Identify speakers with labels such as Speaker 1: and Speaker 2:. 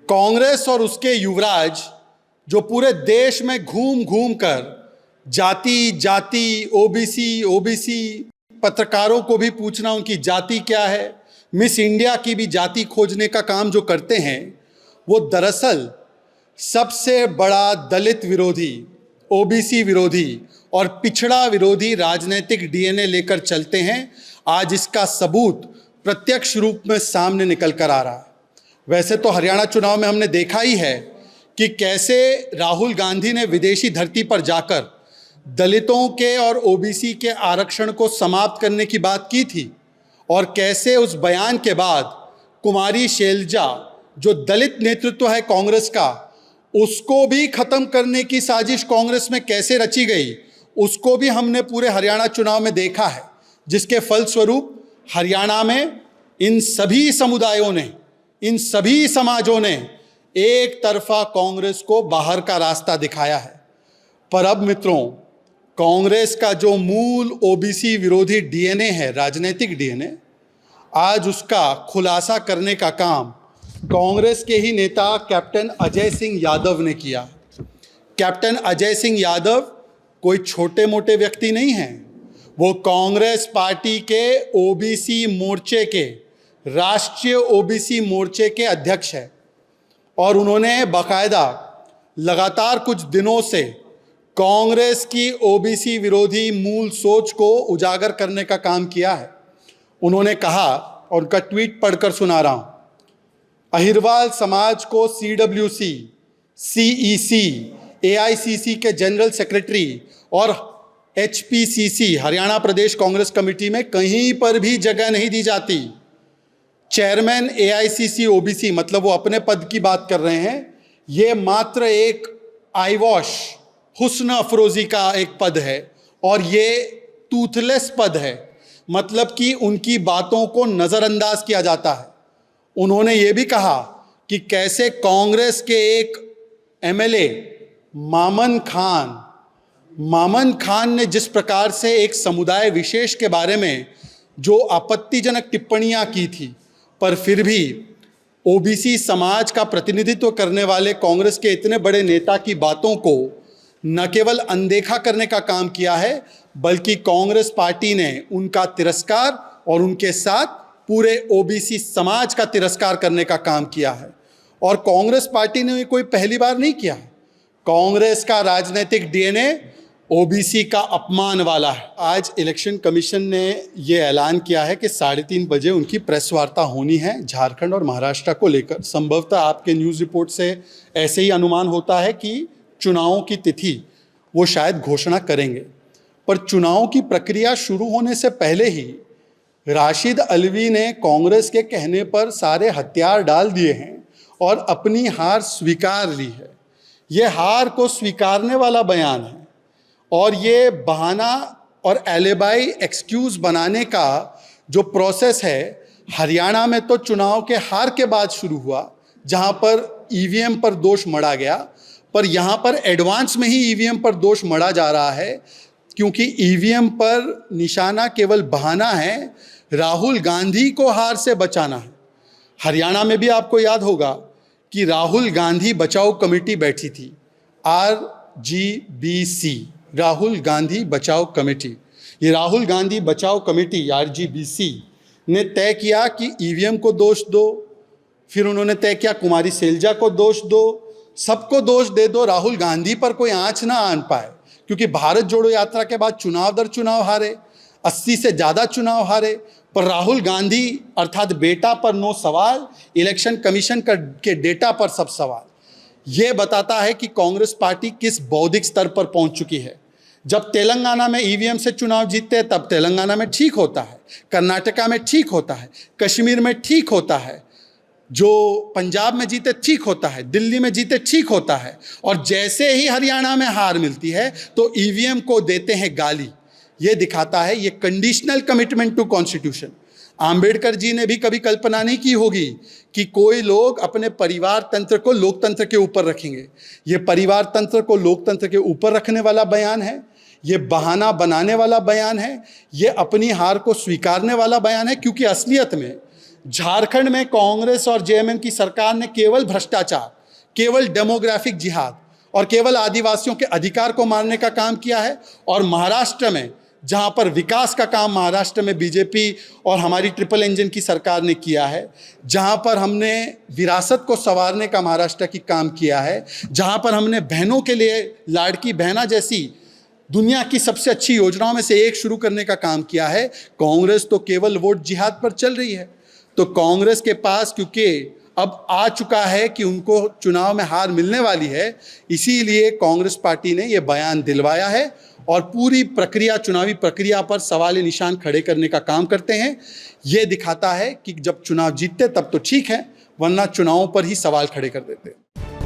Speaker 1: कांग्रेस और उसके युवराज जो पूरे देश में घूम घूम कर जाति जाति ओबीसी ओबीसी पत्रकारों को भी पूछना उनकी जाति क्या है, मिस इंडिया की भी जाति खोजने का काम जो करते हैं, वो दरअसल सबसे बड़ा दलित विरोधी, ओबीसी विरोधी और पिछड़ा विरोधी राजनीतिक डीएनए लेकर चलते हैं। आज इसका सबूत प्रत्यक्ष रूप में सामने निकल कर आ रहा है। वैसे तो हरियाणा चुनाव में हमने देखा ही है कि कैसे राहुल गांधी ने विदेशी धरती पर जाकर दलितों के और ओबीसी के आरक्षण को समाप्त करने की बात की थी, और कैसे उस बयान के बाद कुमारी शैलजा, जो दलित नेतृत्व है कांग्रेस का, उसको भी खत्म करने की साजिश कांग्रेस में कैसे रची गई, उसको भी हमने पूरे हरियाणा चुनाव में देखा है। जिसके फलस्वरूप हरियाणा में इन सभी समुदायों ने, इन सभी समाजों ने एक तरफा कांग्रेस को बाहर का रास्ता दिखाया है। पर अब मित्रों, कांग्रेस का जो मूल ओबीसी विरोधी डीएनए है, राजनीतिक डीएनए, आज उसका खुलासा करने का काम कांग्रेस के ही नेता कैप्टन अजय सिंह यादव ने किया। कैप्टन अजय सिंह यादव कोई छोटे मोटे व्यक्ति नहीं हैं। वो कांग्रेस पार्टी के ओबीसी मोर्चे के, राष्ट्रीय ओबीसी मोर्चे के अध्यक्ष हैं, और उन्होंने बाकायदा लगातार कुछ दिनों से कांग्रेस की ओबीसी विरोधी मूल सोच को उजागर करने का काम किया है। उन्होंने कहा, और उनका ट्वीट पढ़कर सुना रहा हूं, अहिरवाल समाज को सीडब्ल्यूसी, सीईसी, एआईसीसी के जनरल सेक्रेटरी और एचपीसीसी, हरियाणा प्रदेश कांग्रेस कमेटी में कहीं पर भी जगह नहीं दी जाती। चेयरमैन एआईसीसी ओबीसी, मतलब वो अपने पद की बात कर रहे हैं, ये मात्र एक आई वॉश, हुस्न अफरोजी का एक पद है, और ये टूथलेस पद है, मतलब कि उनकी बातों को नज़रअंदाज किया जाता है। उन्होंने ये भी कहा कि कैसे कांग्रेस के एक एमएलए मामन खान ने जिस प्रकार से एक समुदाय विशेष के बारे में जो आपत्तिजनक टिप्पणियां की थी, पर फिर भी ओबीसी समाज का प्रतिनिधित्व करने वाले कांग्रेस के इतने बड़े नेता की बातों को न केवल अनदेखा करने का काम किया है, बल्कि कांग्रेस पार्टी ने उनका तिरस्कार और उनके साथ पूरे ओबीसी समाज का तिरस्कार करने का काम किया है। और कांग्रेस पार्टी ने कोई पहली बार नहीं किया है। कांग्रेस का राजनीतिक डीएनए ओबीसी का अपमान वाला है। आज इलेक्शन कमीशन ने ये ऐलान किया है कि 3:30 बजे उनकी प्रेस वार्ता होनी है झारखंड और महाराष्ट्र को लेकर। संभवतः आपके न्यूज़ रिपोर्ट से ऐसे ही अनुमान होता है कि चुनावों की तिथि वो शायद घोषणा करेंगे। पर चुनाव की प्रक्रिया शुरू होने से पहले ही राशिद अल्वी ने कांग्रेस के कहने पर सारे हथियार डाल दिए हैं और अपनी हार स्वीकार ली है। ये हार को स्वीकारने वाला बयान है, और ये बहाना और एलिबाई एक्सक्यूज बनाने का जो प्रोसेस है, हरियाणा में तो चुनाव के हार के बाद शुरू हुआ, जहां पर ईवीएम पर दोष मढ़ा गया, पर यहां पर एडवांस में ही ईवीएम पर दोष मढ़ा जा रहा है, क्योंकि ईवीएम पर निशाना केवल बहाना है, राहुल गांधी को हार से बचाना है। हरियाणा में भी आपको याद होगा कि राहुल गांधी बचाओ कमेटी बैठी थी, आरजीबीसी, राहुल गांधी बचाओ कमेटी। ये राहुल गांधी बचाओ कमेटी आरजीबीसी ने तय किया कि ईवीएम को दोष दो, फिर उन्होंने तय किया कुमारी शैलजा को दोष दो, सबको दोष दे दो, राहुल गांधी पर कोई आंच ना आन पाए, क्योंकि भारत जोड़ो यात्रा के बाद चुनाव दर चुनाव हारे, 80 से ज़्यादा चुनाव हारे, पर राहुल गांधी अर्थात बेटा पर नो सवाल, इलेक्शन कमीशन के डेटा पर सब सवाल। ये बताता है कि कांग्रेस पार्टी किस बौद्धिक स्तर पर पहुंच चुकी है। जब तेलंगाना में ईवीएम से चुनाव जीतते हैं तब तेलंगाना में ठीक होता है, कर्नाटका में ठीक होता है, कश्मीर में ठीक होता है, जो पंजाब में जीते ठीक होता है, दिल्ली में जीते ठीक होता है, और जैसे ही हरियाणा में हार मिलती है तो ईवीएम को देते हैं गाली। ये दिखाता है ये conditional commitment to constitution. Ambedkar ji ने भी कभी कल्पना नहीं की होगी कि कोई लोग अपने परिवार तंत्र को लोकतंत्र के ऊपर रखेंगे। ये परिवार तंत्र को लोकतंत्र के ऊपर रखने वाला बयान है, ये बहाना बनाने वाला बयान है, ये अपनी हार को स्वीकारने वाला बयान है, क्योंकि असलियत में झारखंड में कांग्रेस और जेएमएम की सरकार ने केवल भ्रष्टाचार, केवल डेमोग्राफिक जिहाद और केवल आदिवासियों के अधिकार को मारने का काम किया है। और महाराष्ट्र में, जहां पर विकास का काम महाराष्ट्र में बीजेपी और हमारी ट्रिपल इंजन की सरकार ने किया है, जहां पर हमने विरासत को संवारने का महाराष्ट्र की काम किया है, जहां पर हमने बहनों के लिए लाड़की बहना जैसी दुनिया की सबसे अच्छी योजनाओं में से एक शुरू करने का काम किया है, कांग्रेस तो केवल वोट जिहाद पर चल रही है। तो कांग्रेस के पास क्योंकि अब आ चुका है कि उनको चुनाव में हार मिलने वाली है, इसीलिए कांग्रेस पार्टी ने यह बयान दिलवाया है और पूरी प्रक्रिया, चुनावी प्रक्रिया पर सवाल निशान खड़े करने का काम करते हैं। ये दिखाता है कि जब चुनाव जीतते तब तो ठीक है, वरना चुनावों पर ही सवाल खड़े कर देते हैं।